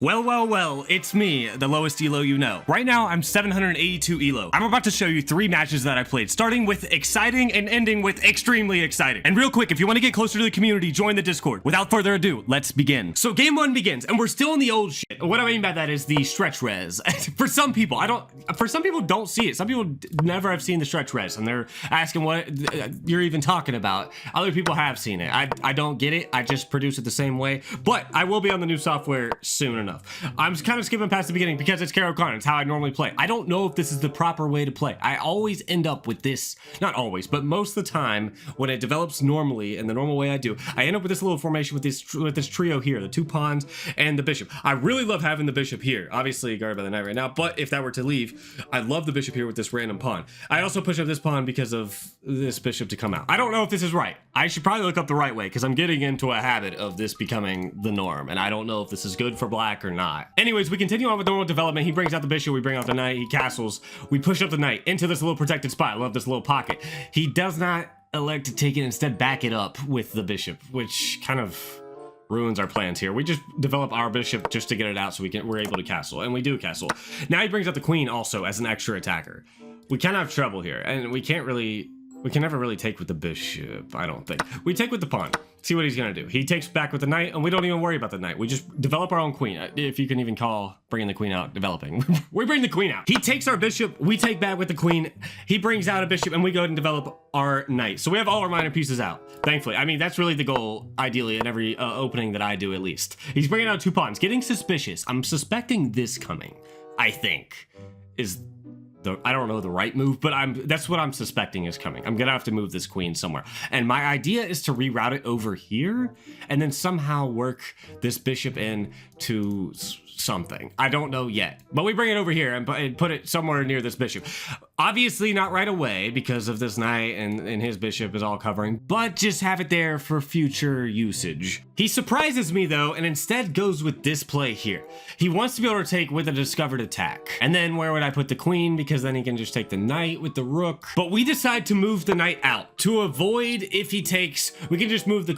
Well, it's me, the lowest ELO you know. Right now, I'm 782 ELO. I'm about to show you 3 matches that I played, starting with exciting and ending with extremely exciting. And real quick, if you want to get closer to the community, join the Discord. Without further ado, let's begin. So game 1 begins, and we're still in the old shit. What I mean by that is the stretch res. For some people don't see it. Some people never have seen the stretch res, and they're asking what you're even talking about. Other people have seen it. I don't get it. I just produce it the same way, but I will be on the new software soon enough. I'm kind of skipping past the beginning because it's Karo Khan. It's how I normally play. I don't know if this is the proper way to play. I always end up with this, not always, but most of the time when it develops normally in the normal way I do, I end up with this little formation with this trio here, the 2 pawns and the bishop. I really love having the bishop here. Obviously guarded by the knight right now, but if that were to leave, I love the bishop here with this random pawn. I also push up this pawn because of this bishop to come out. I don't know if this is right. I should probably look up the right way because I'm getting into a habit of this becoming the norm, and I don't know if this is good for black or not. Anyways, we continue on with normal development. He brings out the bishop, we bring out the knight, he castles, we push up the knight into this little protected spot. I love this little pocket. He does not elect to take it, instead back it up with the bishop, which kind of ruins our plans here. We just develop our bishop just to get it out so we're able to castle, and we do castle. Now he brings out the queen also as an extra attacker. We kind of have trouble here, and we can never really take with the bishop, I don't think. We take with the pawn, see what he's gonna do. He takes back with the knight, and we don't even worry about the knight. We just develop our own queen, if you can even call bringing the queen out developing. We bring the queen out. He takes our bishop, we take back with the queen, he brings out a bishop, and we go ahead and develop our knight. So we have all our minor pieces out, thankfully. I mean, that's really the goal, ideally, in every opening that I do, at least. He's bringing out 2 pawns, getting suspicious. I'm suspecting this coming, I think, is I don't know the right move, but that's what I'm suspecting is coming. I'm gonna have to move this queen somewhere. And my idea is to reroute it over here and then somehow work this bishop in to something. I don't know yet, but we bring it over here and put it somewhere near this bishop. Obviously not right away because of this knight and his bishop is all covering, but just have it there for future usage. He surprises me though, and instead goes with this play here. He wants to be able to take with a discovered attack. And then where would I put the queen? Because then he can just take the knight with the rook. But we decide to move the knight out to avoid if he takes, we can just move the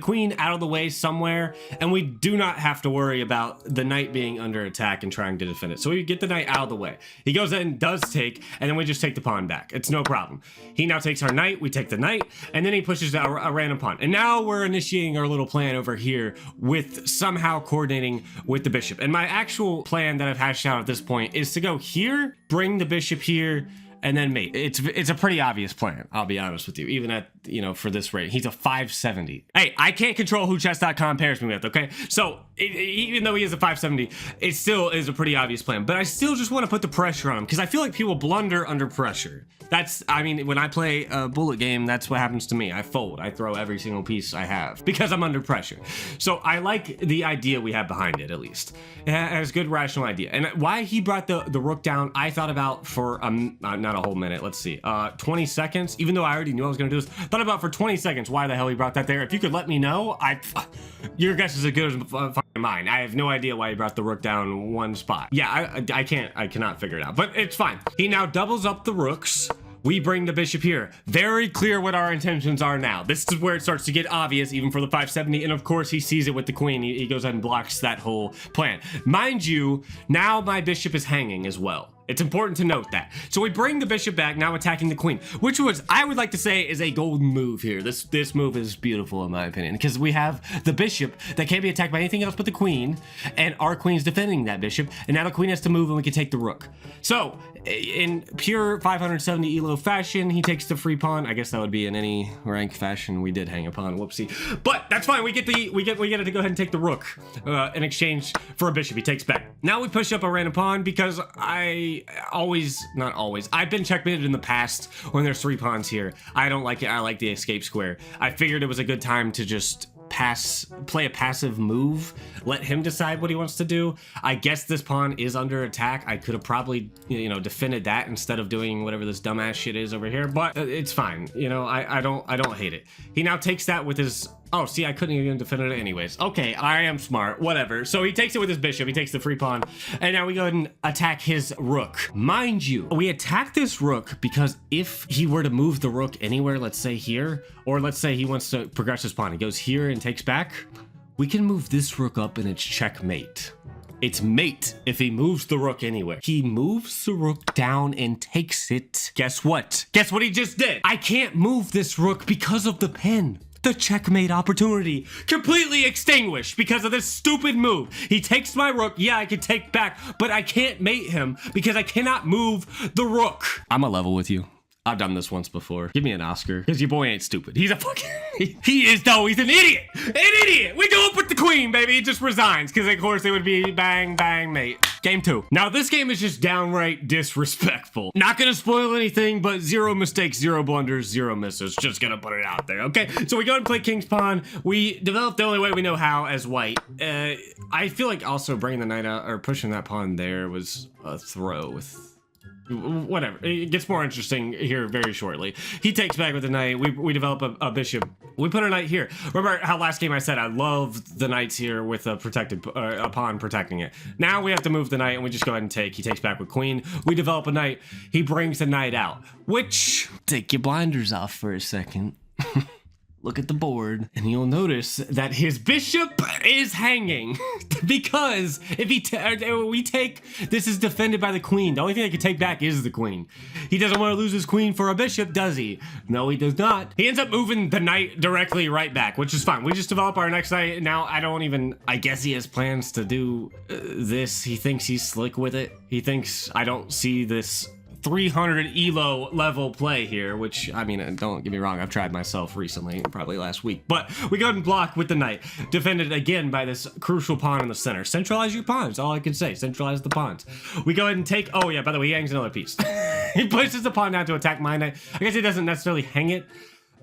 queen out of the way somewhere, and we do not have to worry about the knight being under attack and trying to defend it. So we get the knight out of the way. He goes in and does take, and then we just take the pawn back. It's no problem. He now takes our knight, we take the knight, and then he pushes out a random pawn. And now we're initiating our little plan over here with somehow coordinating with the bishop. And my actual plan that I've hashed out at this point is to go here, bring the bishop here, and then mate. It's a pretty obvious plan, I'll be honest with you, even at, for this rate. He's a 570. Hey, I can't control who chess.com pairs me with, okay? So even though he is a 570, it still is a pretty obvious plan, but I still just want to put the pressure on him because I feel like people blunder under pressure. I mean, when I play a bullet game, that's what happens to me. I fold. I throw every single piece I have because I'm under pressure. So I like the idea we have behind it, at least. It has a good rational idea. And why he brought the rook down, I thought about for not a whole minute. Let's see, 20 seconds. Even though I already knew I was going to do this, thought about for 20 seconds why the hell he brought that there. If you could let me know, your guess is as good as mine. I have no idea why he brought the rook down one spot. Yeah, I cannot figure it out, but it's fine. He now doubles up the rooks. We bring the bishop here. Very clear what our intentions are now. This is where it starts to get obvious, even for the 570. And of course, he sees it with the queen. He goes ahead and blocks that whole plan. Mind you, now my bishop is hanging as well. It's important to note that. So we bring the bishop back, now attacking the queen, which was, I would like to say, is a golden move here. This move is beautiful in my opinion, because we have the bishop that can't be attacked by anything else but the queen, and our queen's defending that bishop, and now the queen has to move and we can take the rook. So in pure 570 ELO fashion, he takes the free pawn. I guess that would be in any rank fashion. We did hang a pawn, whoopsie. But that's fine, we get it to go ahead and take the rook in exchange for a bishop. He takes back. Now we push up a random pawn because not always, I've been checkmated in the past when there's 3 pawns here. I don't like it. I like the escape square. I figured it was a good time to just play a passive move, let him decide what he wants to do. I guess this pawn is under attack. I could have probably, defended that instead of doing whatever this dumbass shit is over here, but it's fine. I don't hate it. He now takes that with his, oh, see, I couldn't even defend it anyways. Okay, I am smart, whatever. So he takes it with his bishop, he takes the free pawn, and now we go ahead and attack his rook. Mind you, we attack this rook because if he were to move the rook anywhere, let's say here, or let's say he wants to progress his pawn, he goes here and takes back, we can move this rook up and it's checkmate. It's mate if he moves the rook anywhere. He moves the rook down and takes it. Guess what? Guess what he just did? I can't move this rook because of the pen. The checkmate opportunity completely extinguished because of this stupid move. He takes my rook. Yeah, I can take back, but I can't mate him because I cannot move the rook. I'm a level with you. I've done this once before. Give me an Oscar, because your boy ain't stupid. He's a fucking... he is, though. He's an idiot. An idiot. We go up with the queen, baby. He just resigns, because, of course, it would be bang, bang, mate. Game 2. Now, this game is just downright disrespectful. Not gonna spoil anything, but 0 mistakes, 0 blunders, 0 misses. Just gonna put it out there, okay? So we go and play King's Pawn. We developed the only way we know how as white. I feel like also bringing the knight out, or pushing that pawn there was a throw with... Whatever. It gets more interesting here very shortly. He takes back with the knight. We develop a bishop. We put a knight here. Remember how last game I said I love the knights here with a protected a pawn protecting it. Now we have to move the knight and we just go ahead and take. He takes back with queen. We develop a knight. He brings the knight out, which... Take your blinders off for a second. Look at the board, and you'll notice that his bishop is hanging because if we take, this is defended by the queen. The only thing I can take back is the queen. He doesn't want to lose his queen for a bishop, does he? No, he does not. He ends up moving the knight directly right back, which is fine. We just develop our next knight. Now, I guess he has plans to do this. He thinks he's slick with it. He thinks I don't see this 300 ELO level play here, which, I mean, don't get me wrong, I've tried myself recently, probably last week. But we go ahead and block with the knight, defended again by this crucial pawn in the center. Centralize your pawns, all I can say. Centralize the pawns. We go ahead and take, oh yeah, by the way, he hangs another piece. He places the pawn down to attack my knight. I guess he doesn't necessarily hang it,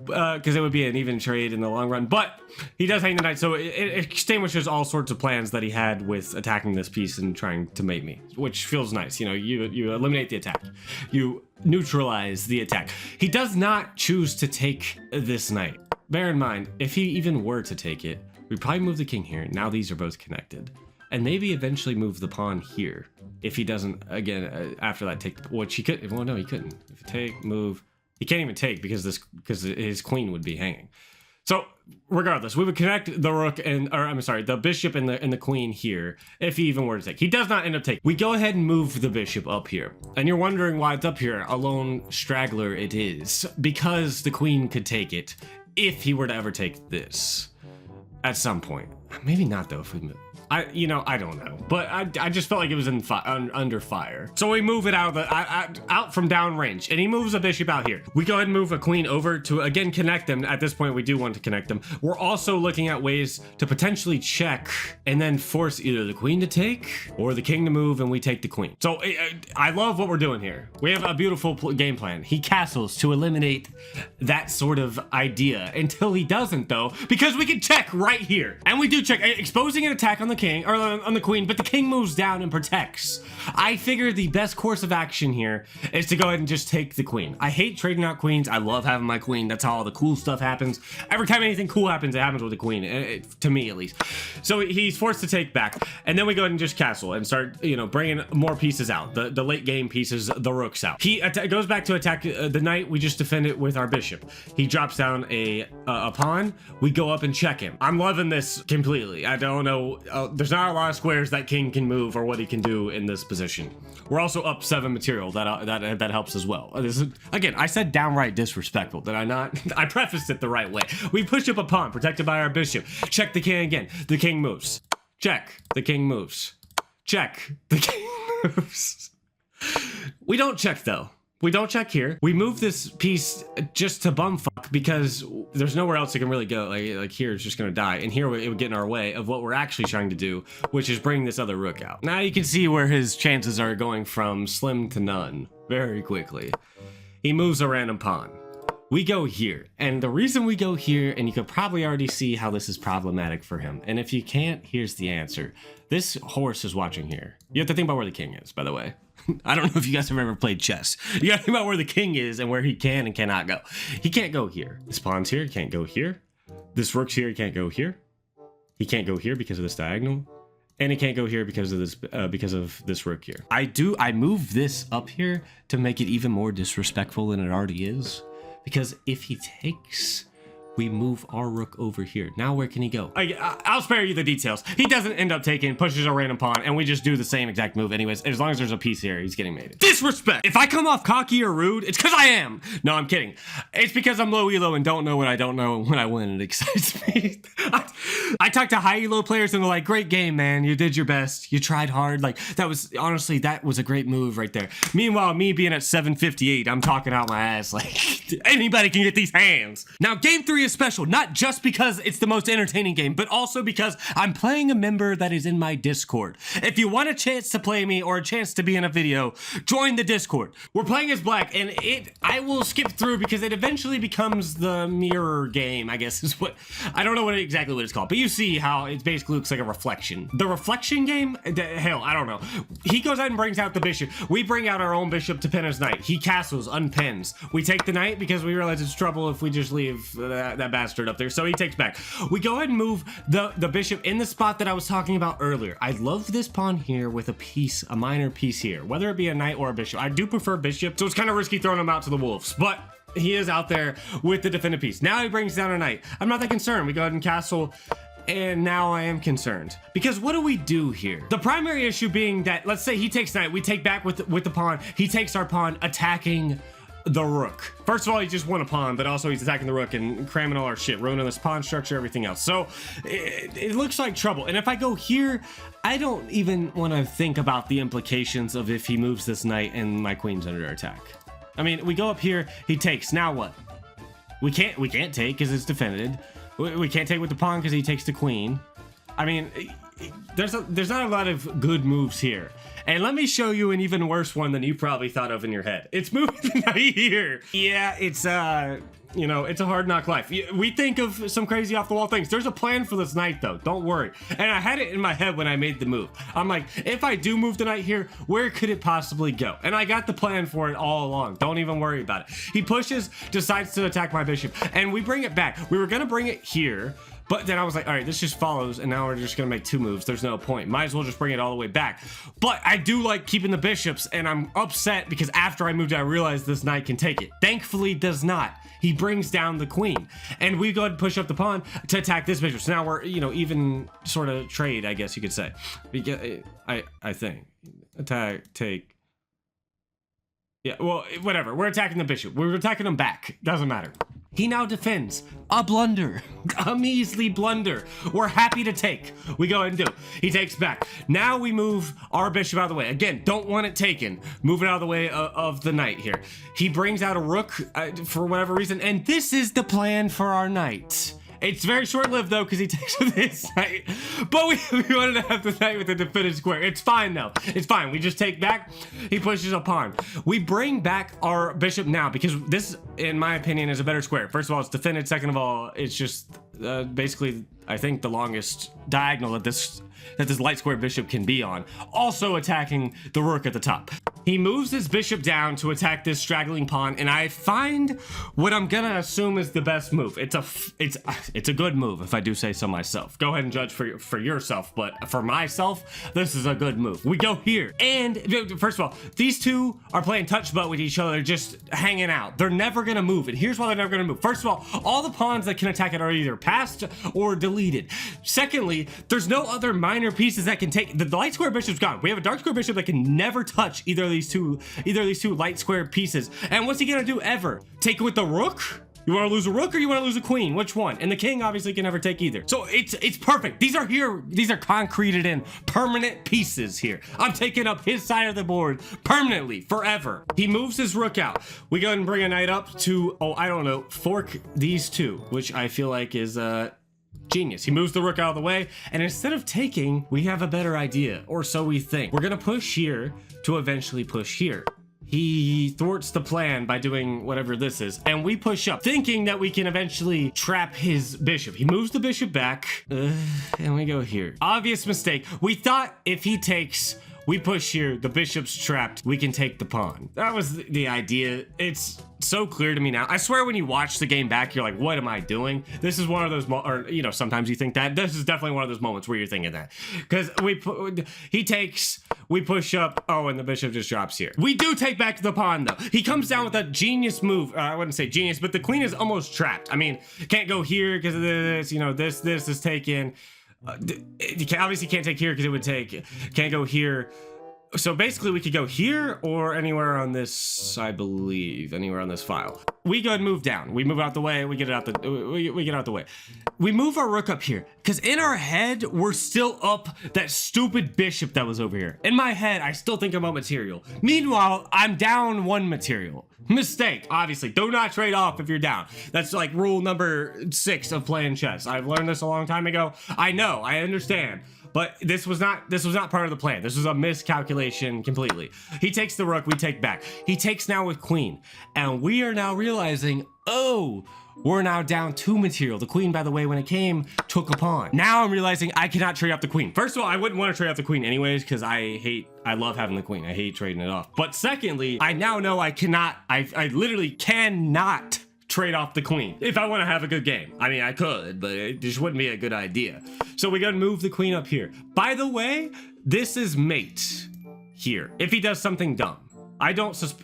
because it would be an even trade in the long run, but he does hang the knight, so it extinguishes all sorts of plans that he had with attacking this piece and trying to mate me, which feels nice. You know, you eliminate the attack, you neutralize the attack. He does not choose to take this knight. Bear in mind, if he even were to take it, we'd probably move the king here. Now these are both connected, and maybe eventually move the pawn here if he doesn't again after that take, which he could. Well, no, he couldn't. If you take, move. He can't even take because his queen would be hanging. So regardless, we would connect the rook the bishop and the queen here if he even were to take. He does not end up taking. We go ahead and move the bishop up here. And you're wondering why it's up here. A lone straggler it is. Because the queen could take it if he were to ever take this at some point. Maybe not though if we move. I don't know, but I just felt like it was under fire. So we move it out out from downrange, and he moves a bishop out here. We go ahead and move a queen over to again connect them. At this point, we do want to connect them. We're also looking at ways to potentially check and then force either the queen to take or the king to move, and we take the queen. So I love what we're doing here. We have a beautiful game plan. He castles to eliminate that sort of idea until he doesn't, though, because we can check right here, and we do check, exposing an attack on the king or on the queen, but the king moves down and protects. I figure the best course of action here is to go ahead and just take the queen. I hate trading out queens. I love having my queen. That's how all the cool stuff happens. Every time anything cool happens, it happens with the queen, to me at least. So he's forced to take back, and then we go ahead and just castle and start, bringing more pieces out. The late game pieces, the rooks out. He goes back to attack the knight. We just defend it with our bishop. He drops down a pawn. We go up and check him. I'm loving this completely. I don't know. There's not a lot of squares that king can move or what he can do in this position. We're also up 7 material. That helps as well. This is, again, I said downright disrespectful. Did I not? I prefaced it the right way. We push up a pawn protected by our bishop. Check the king again. The king moves. Check. The king moves. Check. The king moves. We don't check though. We don't check here. We move this piece just to bumfuck because there's nowhere else it can really go. Like here, it's just gonna die. And here it would get in our way of what we're actually trying to do, which is bring this other rook out. Now you can see where his chances are going from slim to none very quickly. He moves a random pawn. We go here. And the reason we go here, and you could probably already see how this is problematic for him. And if you can't, here's the answer. This horse is watching here. You have to think about where the king is, by the way. I don't know if you guys have ever played chess. You gotta think about where the king is and where he can and cannot go. He can't go here. This pawn's here, he can't go here. This rook's here, he can't go here. He can't go here because of this diagonal. And he can't go here because of this rook here. I move this up here to make it even more disrespectful than it already is. Because if he takes, we move our rook over here. Now where can he go? I'll spare you the details. He doesn't end up taking, pushes a random pawn, and we just do the same exact move anyways. As long as there's a piece here, he's getting mated. Disrespect! If I come off cocky or rude, it's because I am. No, I'm kidding. It's because I'm low elo and don't know what I don't know when I win. It excites me. I talk to high elo players and they're like, great game, man. You did your best. You tried hard. Like, that was, honestly, that was a great move right there. Meanwhile, me being at 758, I'm talking out my ass like, anybody can get these hands. Now, game 3 is special, not just because it's the most entertaining game, but also because I'm playing a member that is in my Discord. If you want a chance to play me or a chance to be in a video, join the Discord. We're playing as black, and I will skip through because it eventually becomes the mirror game, I guess is what, I don't know exactly what it's called, but you see how it basically looks like a reflection. The reflection game? Hell, I don't know. He goes out and brings out the bishop. We bring out our own bishop to pin his knight. He castles, unpins. We take the knight because we realize it's trouble if we just leave that bastard up there, so he takes back. We go ahead and move the bishop in the spot that I was talking about earlier. I love this pawn here with a minor piece here, whether it be a knight or a bishop. I do prefer bishop, so it's kind of risky throwing him out to the wolves, but he is out there with the defended piece. Now he brings down a knight. I'm not that concerned. We go ahead and castle, and now I am concerned. Because what do we do here? The primary issue being that, let's say he takes knight, we take back with the pawn, he takes our pawn, attacking the rook. First of all, he just won a pawn, but also he's attacking the rook and cramming all our shit, ruining this pawn structure, everything else. So it looks like trouble. And if I go here, I don't even want to think about the implications of if he moves this knight and my queen's under attack. I mean, we go up here, he takes. Now what? We can't take because it's defended. We can't take with the pawn because he takes the queen. I mean, there's not a lot of good moves here. And let me show you an even worse one than you probably thought of in your head. It's moving the knight here. Yeah, it's you know, it's a hard knock life. We think of some crazy off the wall things. There's a plan for this knight though, don't worry. And I had it in my head when I made the move. I'm like, if I do move the knight here, where could it possibly go? And I got the plan for it all along. Don't even worry about it. He pushes, decides to attack my bishop, and we bring it back. We were gonna bring it here, but then I was like, all right, this just follows, and now we're just gonna make 2 moves. There's no point. Might as well just bring it all the way back. But I do like keeping the bishops, and I'm upset because after I moved it, I realized this knight can take it. Thankfully, does not. He brings down the queen, and we go ahead and push up the pawn to attack this bishop. So now we're, you know, even sort of trade, I guess you could say. I think. Attack, take. Yeah, well, whatever. We're attacking the bishop. We're attacking him back. Doesn't matter. He now defends. A blunder. A measly blunder. We're happy to take. We go ahead and do. He takes back. Now we move our bishop out of the way. Again, don't want it taken. Move it out of the way of the knight here. He brings out a rook for whatever reason, and this is the plan for our knight. It's very short-lived, though, because he takes with his knight. But we wanted to have the knight with the defended square. It's fine, though. It's fine. We just take back. He pushes a pawn. We bring back our bishop now, because this, in my opinion, is a better square. First of all, it's defended. Second of all, it's just basically, I think, the longest diagonal that this light square bishop can be on. Also attacking the rook at the top. He moves his bishop down to attack this straggling pawn, and I find what I'm gonna assume is the best move. It's a good move, if I do say so myself. Go ahead and judge for yourself, but for myself, this is a good move. We go here, and first of all, these two are playing touch butt with each other, just hanging out. They're never gonna move, and here's why they're never gonna move. First of all the pawns that can attack it are either passed or deleted. Secondly, there's no other minor pieces that can take. The light square bishop's gone. We have a dark square bishop that can never touch either of these two light square pieces. And what's he gonna do ever? Take it with the rook? You want to lose a rook or you want to lose a queen? Which one? And the king obviously can never take either. So it's perfect. These are here. These are concreted in permanent pieces here. I'm taking up his side of the board permanently, forever. He moves his rook out. We go ahead and bring a knight up to, oh, I don't know, fork these two, which I feel like is genius. He moves the rook out of the way, and instead of taking, we have a better idea, or so we think. We're gonna push here to eventually push here. He thwarts the plan by doing whatever this is, and we push up, thinking that we can eventually trap his bishop. He moves the bishop back, and we go here. Obvious mistake. We thought if he takes, We push here, the bishop's trapped, we can take the pawn. That was the idea. It's so clear to me now. I swear when you watch the game back, you're like, what am I doing? This is one of those, or you know, sometimes you think that. This is definitely one of those moments where you're thinking that. Because he takes, we push up, oh, and the bishop just drops here. We do take back the pawn though. He comes down with a genius move. I wouldn't say genius, but the queen is almost trapped. I mean, can't go here because of this, you know, this is taken. You obviously can't take here because it would take, can't go here. So basically we could go here or anywhere on this, I believe, anywhere on this file. We go and move down. We move out the way, we get it out the, we get out the way. We move our rook up here because in our head, we're still up that stupid bishop that was over here. In my head, I still think I'm up material. Meanwhile, I'm down 1 material. Mistake, obviously. Do not trade off if you're down. That's like rule number 6 of playing chess. I've learned this a long time ago. I know, I understand. But this was not part of the plan. This was a miscalculation completely. He takes the rook, we take back. He takes now with queen. And we are now realizing, oh, we're now down 2 material. The queen, by the way, when it came, took a pawn. Now I'm realizing I cannot trade off the queen. First of all, I wouldn't want to trade off the queen anyways, because I love having the queen. I hate trading it off. But secondly, I now know I cannot, I literally cannot trade off the queen if I want to have a good game. I mean, I could, but it just wouldn't be a good idea. So we gotta move the queen up here. By the way, this is mate here. If he does something dumb, I don't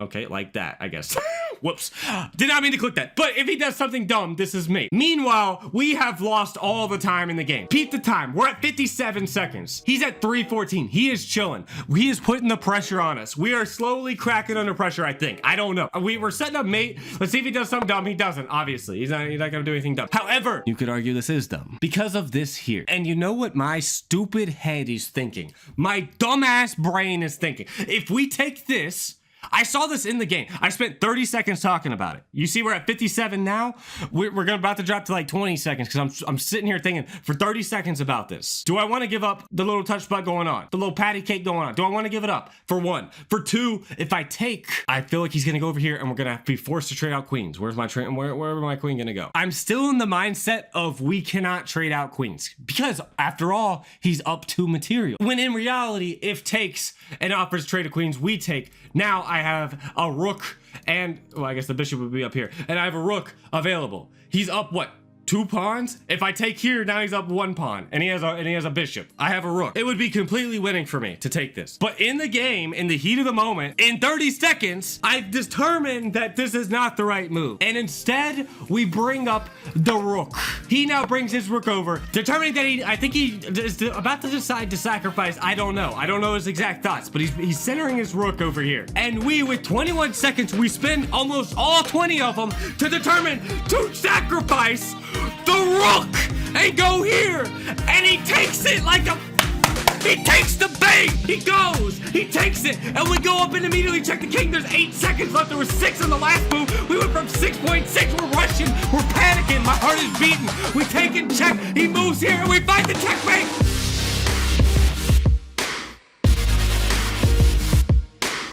okay, like that, I guess. Whoops, did not mean to click that. But if he does something dumb, this is mate. Meanwhile, we have lost all the time in the game. Peep the time, we're at 57 seconds. He's at 3:14, he is chilling. He is putting the pressure on us. We are slowly cracking under pressure, I think. I don't know. We're setting up mate. Let's see if he does something dumb. He doesn't, obviously. He's not gonna do anything dumb. However, you could argue this is dumb because of this here. And you know what my stupid head is thinking? My dumbass brain is thinking. If we take this, I saw this in the game. I spent 30 seconds talking about it. You see we're at 57 now? We're about to drop to like 20 seconds because I'm sitting here thinking for 30 seconds about this. Do I want to give up the little touch putt going on? The little patty cake going on? Do I want to give it up? For 1. For 2, if I take, I feel like he's going to go over here and we're going to be forced to trade out queens. Where's my where my queen going to go? I'm still in the mindset of we cannot trade out queens because after all, he's up 2 material. When in reality, if takes and offers trade of queens, we take. Now I have a rook and, well, I guess the bishop would be up here. And I have a rook available. He's up, what, 2 pawns? If I take here, now he's up 1 pawn. And he has a bishop. I have a rook. It would be completely winning for me to take this. But in the game, in the heat of the moment, in 30 seconds, I've determined that this is not the right move. And instead, we bring up the rook. He now brings his rook over, determining that I think he is about to decide to sacrifice. I don't know. I don't know his exact thoughts, but he's centering his rook over here. And we, with 21 seconds, we spend almost all 20 of them to determine to sacrifice the rook and go here, and he takes it like a, he takes the bait, he goes, he takes it, and we go up and immediately check the king. There's 8 seconds left. There was 6 in the last move. We went from 6.6, we're rushing, we're panicking, my heart is beating. We take and check, he moves here, and we find the checkmate.